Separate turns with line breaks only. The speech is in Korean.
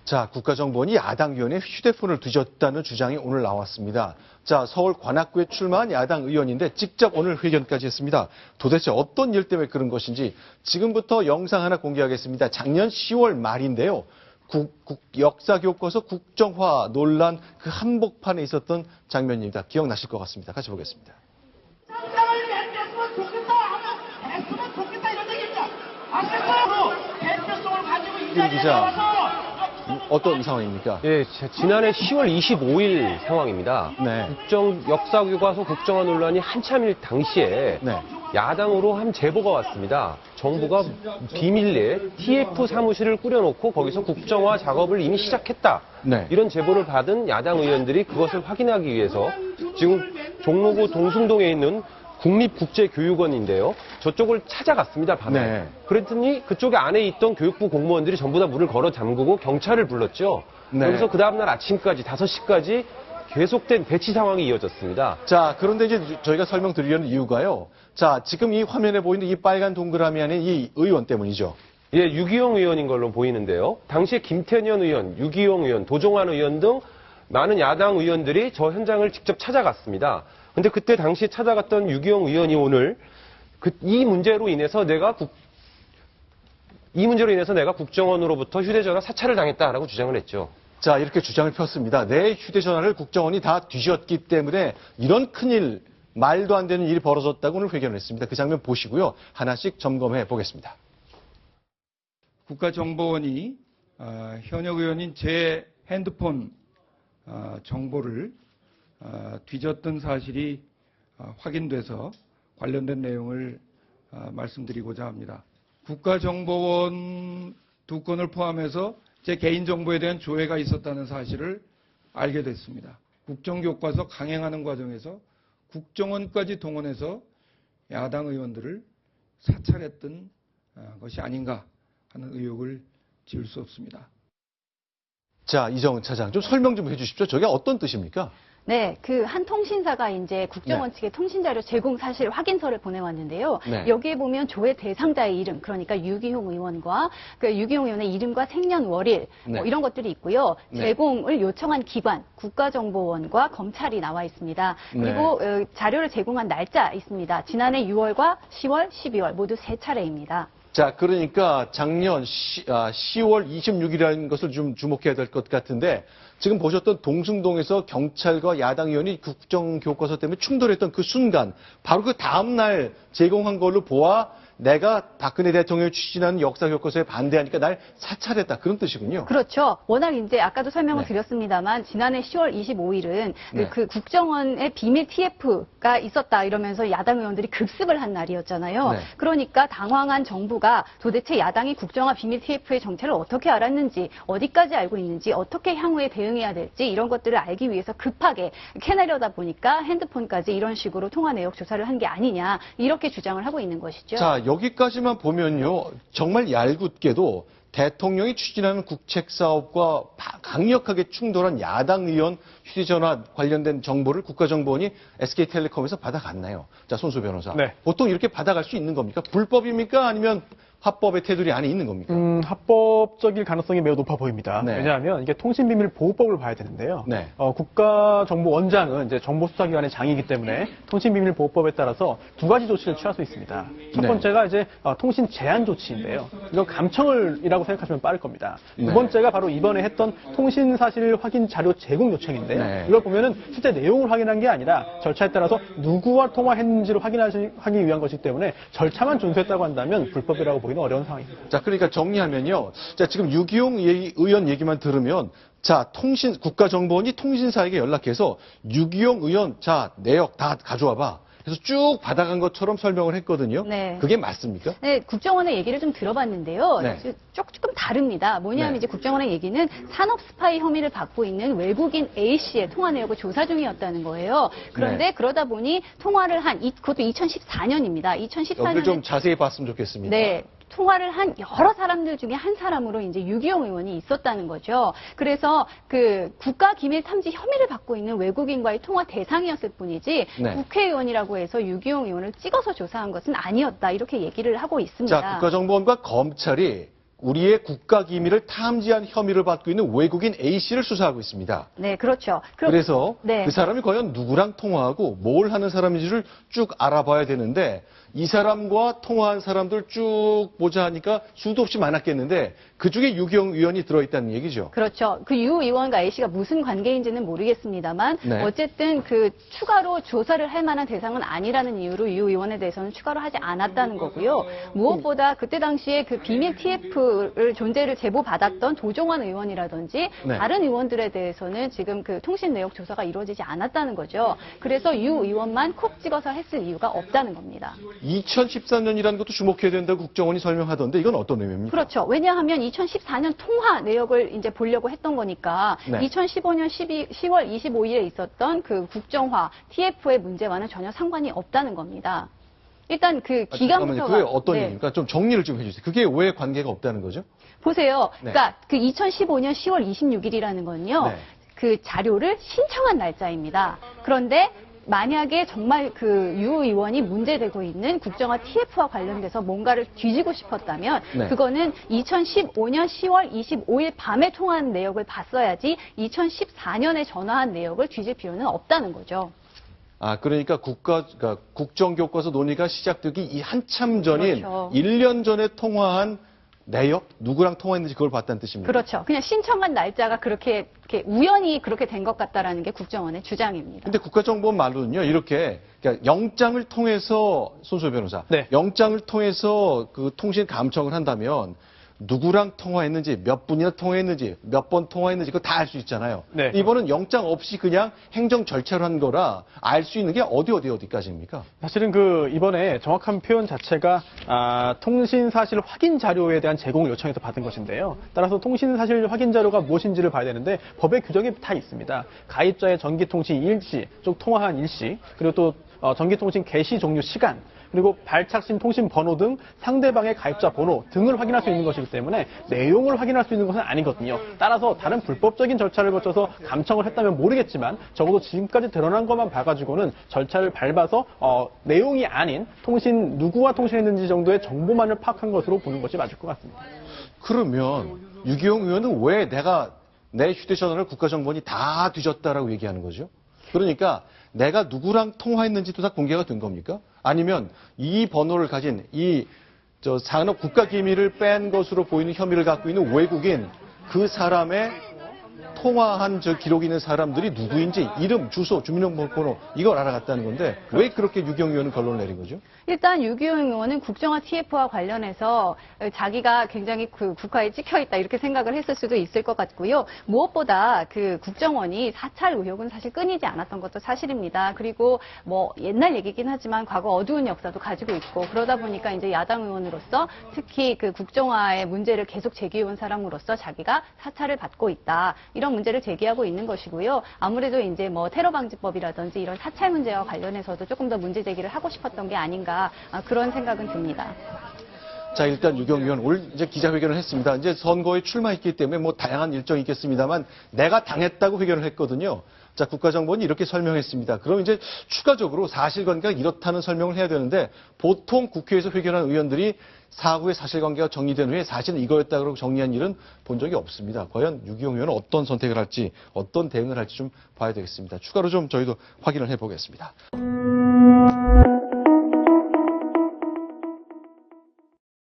자, 국가정보원이 야당 의원의 휴대폰을 뒤졌다는 주장이 오늘 나왔습니다. 자, 서울 관악구에 출마한 야당 의원인데 직접 오늘 회견까지 했습니다. 도대체 어떤 일 때문에 그런 것인지 지금부터 영상 하나 공개하겠습니다. 작년 10월 말인데요. 역사교과서 국정화 논란 그 한복판에 있었던 장면입니다. 기억나실 것 같습니다. 같이 보겠습니다.
상장을 냈으면 좋겠다 하면 됐으면 좋겠다 이런 얘기입니다. 안 됐어요. 대표성을 가지고 이 자리에 나와서
어떤 상황입니까?
예, 지난해 10월 25일 상황입니다.
네.
역사교과서 국정화 논란이 한참일 당시에
네.
야당으로 한 제보가 왔습니다. 정부가 비밀리에 TF 사무실을 꾸려놓고 거기서 국정화 작업을 이미 시작했다.
네.
이런 제보를 받은 야당 의원들이 그것을 확인하기 위해서 지금 종로구 동숭동에 있는 국립국제교육원인데요. 저쪽을 찾아갔습니다, 밤에.
네.
그랬더니 그쪽에 안에 있던 교육부 공무원들이 전부 다 문을 걸어 잠그고 경찰을 불렀죠.
네.
그래서 그 다음날 아침까지 5시까지 계속된 배치 상황이 이어졌습니다.
자, 그런데 이제 저희가 설명드리려는 이유가요. 자, 지금 이 화면에 보이는 이 빨간 동그라미 안에 이 의원 때문이죠.
예, 유기용 의원인 걸로 보이는데요. 당시에 김태년 의원, 유기용 의원, 도종환 의원 등 많은 야당 의원들이 저 현장을 직접 찾아갔습니다. 근데 그때 당시에 찾아갔던 유기용 의원이 오늘 이 문제로 인해서 내가 국정원으로부터 휴대전화 사찰을 당했다라고 주장을 했죠.
자, 이렇게 주장을 폈습니다. 내 휴대전화를 국정원이 다 뒤졌기 때문에 이런 큰일, 말도 안 되는 일이 벌어졌다고 오늘 회견을 했습니다. 그 장면 보시고요. 하나씩 점검해 보겠습니다.
국가정보원이 현역 의원인 제 핸드폰 정보를 뒤졌던 사실이 확인돼서 관련된 내용을 말씀드리고자 합니다. 국가정보원 2건을 포함해서 제 개인정보에 대한 조회가 있었다는 사실을 알게 됐습니다. 국정교과서 강행하는 과정에서 국정원까지 동원해서 야당 의원들을 사찰했던 것이 아닌가 하는 의혹을 지을 수 없습니다.
자, 이정은 차장, 좀 설명 좀 해주십시오. 저게 어떤 뜻입니까?
네, 그 한 통신사가 이제 국정원
네.
측에 통신자료 제공 사실 확인서를 보내왔는데요.
네.
여기에 보면 조회 대상자의 이름, 그러니까 유기용 의원과 그 유기용 의원의 이름과 생년월일
네.
이런 것들이 있고요.
네.
제공을 요청한 기관, 국가정보원과 검찰이 나와 있습니다. 그리고 자료를 제공한 날짜 있습니다. 지난해 6월과 10월, 12월 모두 3차례입니다.
자, 그러니까 작년 10월 26일이라는 것을 좀 주목해야 될 것 같은데 지금 보셨던 동숭동에서 경찰과 야당 의원이 국정교과서 때문에 충돌했던 그 순간 바로 그 다음 날 제공한 걸로 보아 내가 박근혜 대통령이 추진하는 역사교과서에 반대하니까 날 사찰했다. 그런 뜻이군요.
그렇죠. 워낙 이제 아까도 설명을
네.
드렸습니다만 지난해 10월 25일은
네.
그 국정원의 비밀 TF가 있었다 이러면서 야당 의원들이 급습을 한 날이었잖아요.
네.
그러니까 당황한 정부가 도대체 야당이 국정화 비밀 TF의 정체를 어떻게 알았는지, 어디까지 알고 있는지, 어떻게 향후에 대응해야 될지 이런 것들을 알기 위해서 급하게 캐내려다 보니까 핸드폰까지 이런 식으로 통화 내역 조사를 한 게 아니냐 이렇게 주장을 하고 있는 것이죠.
자, 여기까지만 보면요. 정말 얄궂게도 대통령이 추진하는 국책사업과 강력하게 충돌한 야당 의원 휴대전화 관련된 정보를 국가정보원이 SK텔레콤에서 받아갔나요? 자, 손수 변호사.
네.
보통 이렇게 받아갈 수 있는 겁니까? 불법입니까? 아니면 합법의 테두리 안에 있는 겁니까?
합법적일 가능성이 매우 높아 보입니다.
네.
왜냐하면 이게 통신비밀보호법을 봐야 되는데요.
네.
국가정보원장은 이제 정보수사기관의 장이기 때문에 통신비밀보호법에 따라서 2가지 조치를 취할 수 있습니다. 첫
네.
번째가 이제 통신 제한 조치인데요. 이건 감청을이라고 생각하시면 빠를 겁니다.
네.
두 번째가 바로 이번에 했던 통신사실 확인 자료 제공 요청인데요.
네.
이걸 보면은 실제 내용을 확인한 게 아니라 절차에 따라서 누구와 통화했는지를 확인하기 위한 것이기 때문에 절차만 준수했다고 한다면 불법이라고 보기는 어려운 상황입니다.
자, 그러니까 정리하면요. 자, 지금 유기용 의원 얘기만 들으면 자, 국가정보원이 통신사에게 연락해서 유기용 의원, 자, 내역 다 가져와봐. 그래서 쭉 받아간 것처럼 설명을 했거든요.
네.
그게 맞습니까?
네, 국정원의 얘기를 좀 들어봤는데요.
네.
조금 다릅니다. 뭐냐면
네.
이제 국정원의 얘기는 산업 스파이 혐의를 받고 있는 외국인 A씨의 통화 내역을 조사 중이었다는 거예요. 그런데
네.
그러다 보니 통화를 그것도 2014년입니다. 2014년에
여기를 좀 자세히 봤으면 좋겠습니다.
네. 통화를 한 여러 사람들 중에 한 사람으로 이제 유기용 의원이 있었다는 거죠. 그래서 그 국가기밀 탐지 혐의를 받고 있는 외국인과의 통화 대상이었을 뿐이지
네.
국회의원이라고 해서 유기용 의원을 찍어서 조사한 것은 아니었다. 이렇게 얘기를 하고 있습니다.
자, 국가정보원과 검찰이 우리의 국가 기밀을 탐지한 혐의를 받고 있는 외국인 A씨를 수사하고 있습니다.
네, 그렇죠.
그래서
네.
그 사람이 과연 누구랑 통화하고 뭘 하는 사람인지를 쭉 알아봐야 되는데 이 사람과 통화한 사람들 쭉 보자 하니까 수도 없이 많았겠는데 그중에 유기용 의원이 들어있다는 얘기죠.
그렇죠. 그 유 의원과 A씨가 무슨 관계인지는 모르겠습니다만
네.
어쨌든 그 추가로 조사를 할 만한 대상은 아니라는 이유로 유 의원에 대해서는 추가로 하지 않았다는 거고요. 무엇보다 그때 당시에 그 비밀 TF를 존재를 제보받았던 도종환 의원이라든지
네.
다른 의원들에 대해서는 지금 그 통신 내역 조사가 이루어지지 않았다는 거죠. 그래서 유 의원만 콕 찍어서 했을 이유가 없다는 겁니다.
2013년이라는 것도 주목해야 된다고 국정원이 설명하던데 이건 어떤 의미입니까?
그렇죠. 왜냐하면 2014년 통화 내역을 이제 보려고 했던 거니까
네.
2015년 10월 25일에 있었던 그 국정화 TF의 문제와는 전혀 상관이 없다는 겁니다. 일단 그 기간부터가
그게 어떤
네.
얘기입니까? 좀 정리를 좀 해주세요. 그게 왜 관계가 없다는 거죠?
보세요.
네.
그러니까 그 2015년 10월 26일이라는 건요.
네.
그 자료를 신청한 날짜입니다. 그런데 만약에 정말 그 유 의원이 문제되고 있는 국정화 TF와 관련돼서 뭔가를 뒤지고 싶었다면
네.
그거는 2015년 10월 25일 밤에 통화한 내역을 봤어야지 2014년에 전화한 내역을 뒤질 필요는 없다는 거죠.
아, 그러니까 국정교과서 논의가 시작되기 이 한참 전인
그렇죠.
1년 전에 통화한 내역, 누구랑 통화했는지 그걸 봤다는 뜻입니다.
그렇죠. 그냥 신청한 날짜가 그렇게 우연히 그렇게 된 것 같다라는 게 국정원의 주장입니다.
근데 국가정보원 말로는요, 이렇게, 그러니까 영장을 통해서, 손수호 변호사,
네.
영장을 통해서 그 통신 감청을 한다면, 누구랑 통화했는지, 몇 분이나 통화했는지, 몇 번 통화했는지, 그거 다 알 수 있잖아요.
네.
이번은 영장 없이 그냥 행정 절차로 한 거라 알 수 있는 게 어디까지입니까?
사실은 그 이번에 정확한 표현 자체가 통신 사실 확인 자료에 대한 제공을 요청해서 받은 것인데요. 따라서 통신 사실 확인 자료가 무엇인지를 봐야 되는데 법의 규정이 다 있습니다. 가입자의 전기통신 일시, 쪽 통화한 일시, 그리고 또 전기통신 개시 종료 시간, 그리고 발착신 통신 번호 등 상대방의 가입자 번호 등을 확인할 수 있는 것이기 때문에 내용을 확인할 수 있는 것은 아니거든요. 따라서 다른 불법적인 절차를 거쳐서 감청을 했다면 모르겠지만 적어도 지금까지 드러난 것만 봐가지고는 절차를 밟아서 내용이 아닌 통신 누구와 통신했는지 정도의 정보만을 파악한 것으로 보는 것이 맞을 것 같습니다.
그러면 유기용 의원은 왜 내 휴대전화를 국가정보원이 다 뒤졌다라고 얘기하는 거죠? 그러니까 내가 누구랑 통화했는지도 다 공개가 된 겁니까? 아니면 이 번호를 가진 산업 국가기밀을 뺀 것으로 보이는 혐의를 갖고 있는 외국인 그 사람의 통화한 기록이 있는 사람들이 누구인지 이름, 주소, 주민등록번호 이걸 알아갔다는 건데 왜 그렇게 유기용 의원은 결론을 내린 거죠?
일단 유기용 의원은 국정화 TF와 관련해서 자기가 굉장히 그 국화에 찍혀있다 이렇게 생각을 했을 수도 있을 것 같고요. 무엇보다 그 국정원이 사찰 의혹은 사실 끊이지 않았던 것도 사실입니다. 그리고 뭐 옛날 얘기긴 하지만 과거 어두운 역사도 가지고 있고 그러다 보니까 이제 야당 의원으로서 특히 그 국정화의 문제를 계속 제기해온 사람으로서 자기가 사찰을 받고 있다. 이런 문제를 제기하고 있는 것이고요. 아무래도 이제 뭐 테러 방지법이라든지 이런 사찰 문제와 관련해서도 조금 더 문제 제기를 하고 싶었던 게 아닌가 그런 생각은 듭니다.
자, 일단 유기용 의원 오늘 이제 기자회견을 했습니다. 이제 선거에 출마했기 때문에 뭐 다양한 일정이 있겠습니다만 내가 당했다고 회견을 했거든요. 자, 국가정보원이 이렇게 설명했습니다. 그럼 이제 추가적으로 사실관계가 이렇다는 설명을 해야 되는데 보통 국회에서 회견한 의원들이 사후에 사실관계가 정리된 후에 사실은 이거였다고 정리한 일은 본 적이 없습니다. 과연 유기용 의원은 어떤 선택을 할지 어떤 대응을 할지 좀 봐야 되겠습니다. 추가로 좀 저희도 확인을 해보겠습니다.